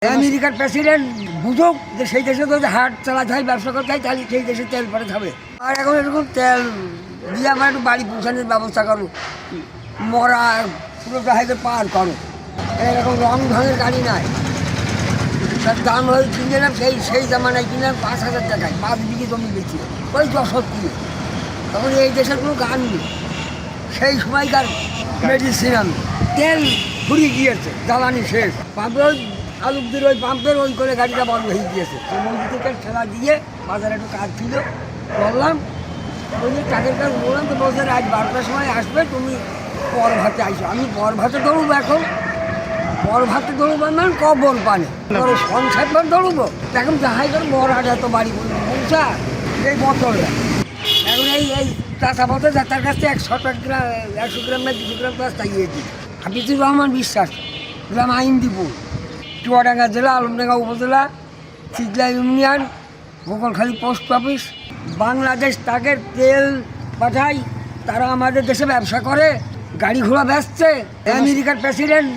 আমেরিকার প্রেসিডেন্ট বুঝুক যে সেই দেশে তো হাট চালাতে হয়, ব্যবসা করতে হয়, তাহলে সেই দেশে তেল পরে খাবে। আর এখন এরকম তেল দিয়ে আমার একটু বাড়ি পৌঁছানোর ব্যবস্থা করো, মরা পুরো জাহাজে পার করো। এরকম রং ঢঙের গাড়ি নাই, তার দাম হয়ে কিনলাম সেই জামানায় কিনলাম 5,000 টাকায়, 5 বিঘে জমি বেশি, ওই 10 কিলো। তখন এই দেশের কোনো গান নেই, সেই সময়কার মেডিসিন। আমি তেল ফুরিয়ে গিয়েছে, জ্বালানি শেষ, পাম্পে ওই আলুকদের ওই পাম্পের ওই করে গাড়িটা বন্ধ হয়ে গিয়েছে। তো মন্দির থেকে ঠেলা দিয়ে বাজারে একটু কাজ ছিল, বললাম ওই যে কাজের কাজ বললাম, তো বলছে আজ 12টার সময় আসবে, তুমি পর ভাতে আইসো। আমি পর ভাতে দৌড়বো, এখন পর ভাতে দৌড়বো মানে কবর পানে সংসার পর দৌড়বো। এখন যাহাই করে বড় হাট এত বাড়ি পৌঁছা এই বোতলে এখন এই চাষা পথে যাতার কাছ থেকে 100 গ্রাম 100 গ্রাম না 200 গ্রাম চাষ চাইয়েছি। হাফিজুর রহমান বিশ্বাস, গ্রাম আইনদীপুর, চুয়াডাঙ্গা জেলা, আলমডাঙ্গা উপজেলা, চিজলা ইউনিয়ন, গোকলখালী পোস্ট অফিস। বাংলাদেশ তাকে তেল পাঠায়, তারা আমাদের দেশে ব্যবসা করে, গাড়ি ঘোড়া বেচছে। আমেরিকার প্রেসিডেন্ট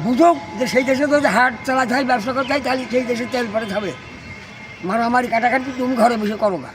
বুঝুক যে সেই দেশে তো হাট চালাতে হয়, ব্যবসা করতে হয়, তাহলে সেই দেশে তেল পরে খাবে। মারামারি কাটাকাটি তুমি ঘরে বসে করো না।